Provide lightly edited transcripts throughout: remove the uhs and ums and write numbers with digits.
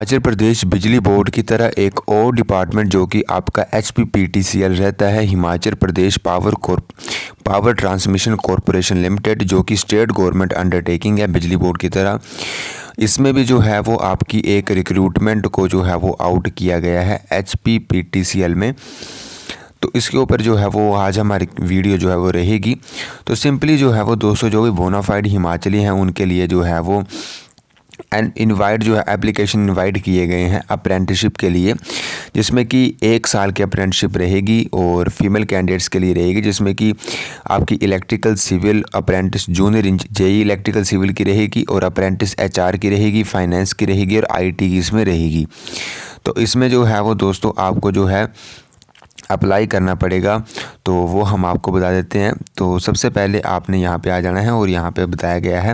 हिमाचल प्रदेश बिजली बोर्ड की तरह एक और डिपार्टमेंट जो कि आपका HPPTCL रहता है, Himachal Pradesh power transmission corporation limited, जो कि स्टेट गवर्नमेंट अंडरटेकिंग है बिजली बोर्ड की तरह। इसमें भी जो है वो आपकी एक रिक्रूटमेंट को जो है वो आउट किया गया है HPPTCL में। तो इसके ऊपर जो है वो आज हमारी वीडियो जो है वो रहेगी। तो सिंपली जो है वो दोस्तों, जो भी बोनाफाइड हिमाचली हैं उनके लिए जो है वो इनवाइट जो है एप्लीकेशन इनवाइट किए गए हैं अप्रेंटिसशिप के लिए, जिसमें कि 1 साल की अप्रेंटिसशिप रहेगी और फीमेल कैंडिडेट्स के लिए रहेगी, जिसमें कि आपकी electrical civil apprentice junior JE electrical civil की रहेगी और अप्रेंटिस HR की रहेगी, फाइनेंस की रहेगी और IT की इसमें रहेगी। तो इसमें जो है वो दोस्तों आपको जो है अप्लाई करना पड़ेगा, तो वो हम आपको बता देते हैं। तो सबसे पहले आपने यहाँ पे आ जाना है और यहाँ पे बताया गया है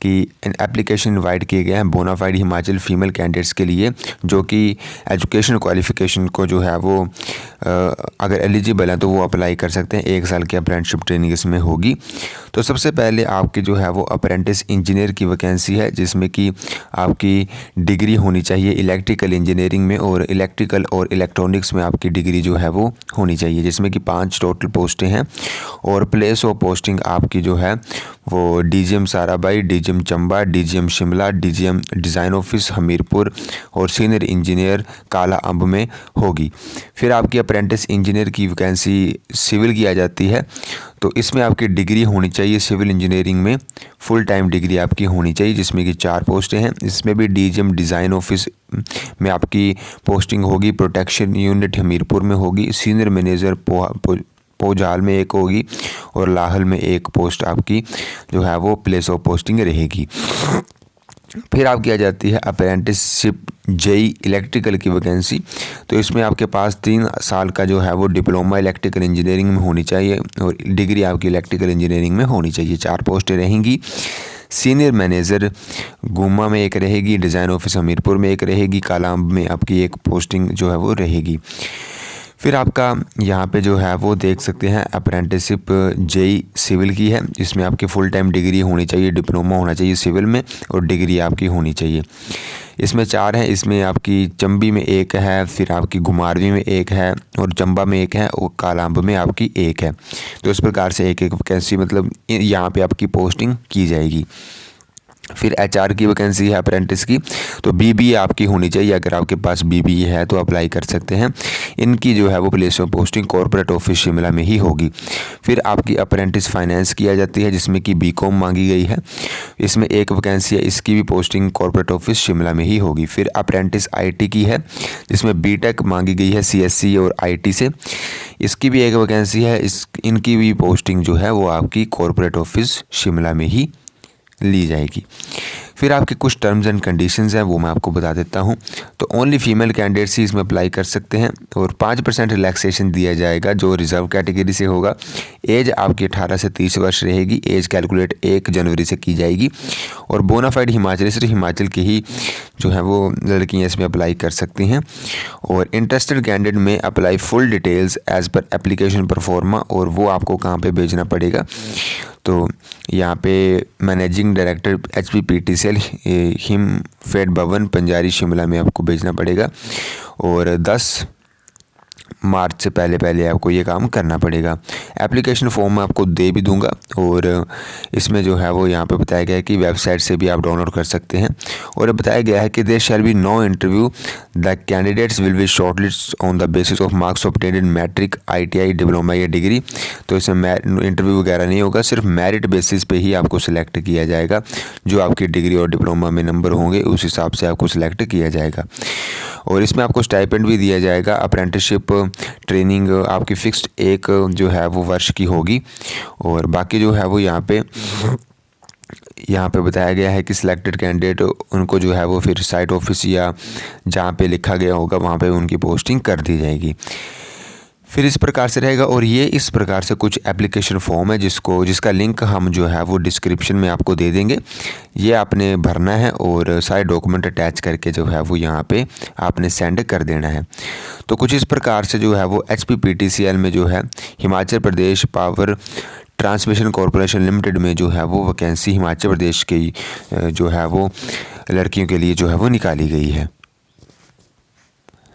कि एप्लीकेशन इनवाइट किए गए हैं बोनाफाइड हिमाचल फीमेल कैंडिडेट्स के लिए, जो कि एजुकेशन क्वालिफ़िकेशन को जो है वो अगर एलिजिबल हैं तो वो अप्लाई कर सकते हैं। 1 साल की अप्रेंटिसशिप ट्रेनिंग इसमें होगी। तो सबसे पहले आपकी जो है वो अप्रेंटिस इंजीनियर की वैकेंसी है, जिसमें कि आपकी डिग्री होनी चाहिए इलेक्ट्रिकल इंजीनियरिंग में और इलेक्ट्रिकल और इलेक्ट्रॉनिक्स में आपकी डिग्री जो है वो होनी चाहिए, जिसमें कि 5 टोटल पोस्टें हैं। और प्लेस ऑफ पोस्टिंग आपकी जो है वो DGM Sarabhai, DGM Chamba, DGM Shimla, DGM design office Hamirpur और सीनियर इंजीनियर काला अम्ब में होगी। फिर आपकी अप्रेंटिस इंजीनियर की वैकेंसी सिविल की आ जाती है। तो इसमें आपकी डिग्री होनी चाहिए सिविल इंजीनियरिंग में, फुल टाइम डिग्री आपकी होनी चाहिए, जिसमें कि 4 पोस्टें हैं। इसमें भी DGM डिज़ाइन ऑफिस में आपकी पोस्टिंग होगी, प्रोटेक्शन यूनिट हमीरपुर में होगी, सीनियर मैनेजर पोजाल में एक होगी और लाहल में एक पोस्ट आपकी जो है वो प्लेस ऑफ पोस्टिंग रहेगी। फिर आपकी आ जाती है अप्रेंटिसशिप जेई इलेक्ट्रिकल की वैकेंसी। तो इसमें आपके पास 3 साल का जो है वो डिप्लोमा इलेक्ट्रिकल इंजीनियरिंग में होनी चाहिए और डिग्री आपकी इलेक्ट्रिकल इंजीनियरिंग में होनी चाहिए। 4 पोस्टें रहेंगी। सीनियर मैनेजर गुम्मा में एक रहेगी, डिज़ाइन ऑफिस हमीरपुर में एक रहेगी, कालाअंब में आपकी एक पोस्टिंग जो है वो रहेगी। फिर आपका यहाँ पे जो है वो देख सकते हैं अप्रेंटिसशिप जेई सिविल की है, जिसमें आपकी फुल टाइम डिग्री होनी चाहिए, डिप्लोमा होना चाहिए सिविल में और डिग्री आपकी होनी चाहिए। इसमें 4 हैं। इसमें आपकी चंबी में एक है, फिर आपकी घुमारवीं में एक है और चंबा में एक है और कालाअंब में आपकी एक है। तो इस प्रकार से एक वैकेंसी मतलब यहाँ पे आपकी पोस्टिंग की जाएगी। फिर HR की वैकेंसी है अप्रेंटिस की, तो BBA आपकी होनी चाहिए। अगर आपके पास BBA है तो अप्लाई कर सकते हैं। इनकी जो है वो place of posting corporate office Shimla में ही होगी। फिर आपकी अप्रेंटिस फाइनेंस की आ जाती है, जिसमें कि BCom मांगी गई है। इसमें एक वैकेंसी है, इसकी भी पोस्टिंग कॉर्पोरेट ऑफिस शिमला में ही होगी। फिर अप्रेंटिस IT की है, जिसमें BTech मांगी गई है CSC और IT से। इसकी भी एक वैकेंसी है। इनकी भी पोस्टिंग जो है वो आपकी कॉर्पोरेट ऑफिस शिमला में ही ली जाएगी। फिर आपके कुछ टर्म्स एंड कंडीशंस हैं, वो मैं आपको बता देता हूँ। तो ओनली फीमेल कैंडिडेट्स ही इसमें अप्लाई कर सकते हैं और 5% रिलैक्सेशन दिया जाएगा जो रिजर्व कैटेगरी से होगा। एज आपकी 18 से 30 वर्ष रहेगी। एज कैलकुलेट 1 जनवरी से की जाएगी और बोनाफाइड हिमाचली सिर्फ हिमाचल की ही जो है वो लड़कियाँ इसमें अप्लाई कर सकती हैं। और इंटरेस्टेड कैंडिडेट में apply full details as per application pro forma, और वो आपको कहाँ पे भेजना पड़ेगा। तो यहाँ पे मैनेजिंग डायरेक्टर HPPTCL हिमफेड भवन पंजारी शिमला में आपको भेजना पड़ेगा और 10 मार्च से पहले आपको ये काम करना पड़ेगा। एप्लीकेशन फॉर्म मैं आपको दे भी दूंगा और इसमें जो है वो यहाँ पे बताया गया है कि वेबसाइट से भी आप डाउनलोड कर सकते हैं। और बताया गया है कि there shall be no interview, the candidates will be shortlist on the basis of marks obtained in matric, ITI, diploma या डिग्री। तो इसमें इंटरव्यू वगैरह नहीं होगा, सिर्फ मेरिट बेसिस पे ही आपको सिलेक्ट किया जाएगा। जो आपकी डिग्री और डिप्लोमा में नंबर होंगे उस हिसाब से आपको सिलेक्ट किया जाएगा। और इसमें आपको स्टाइपेंड भी दिया जाएगा। अप्रेंटिसशिप ट्रेनिंग आपकी फिक्स्ड एक जो है वो वर्ष की होगी। और बाकी जो है वो यहाँ पे बताया गया है कि सिलेक्टेड कैंडिडेट उनको जो है वो फिर साइट ऑफिस या जहाँ पे लिखा गया होगा वहाँ पे उनकी पोस्टिंग कर दी जाएगी। फिर इस प्रकार से रहेगा। और ये इस प्रकार से कुछ एप्लीकेशन फॉर्म है जिसका लिंक हम जो है वो डिस्क्रिप्शन में आपको दे देंगे। ये आपने भरना है और सारे डॉक्यूमेंट अटैच करके जो है वो यहाँ पे आपने सेंड कर देना है। तो कुछ इस प्रकार से जो है वो HPPTCL में जो है Himachal Pradesh power transmission corporation limited में जो है वो वैकेंसी हिमाचल प्रदेश की जो है वो लड़कियों के लिए जो है वो निकाली गई है।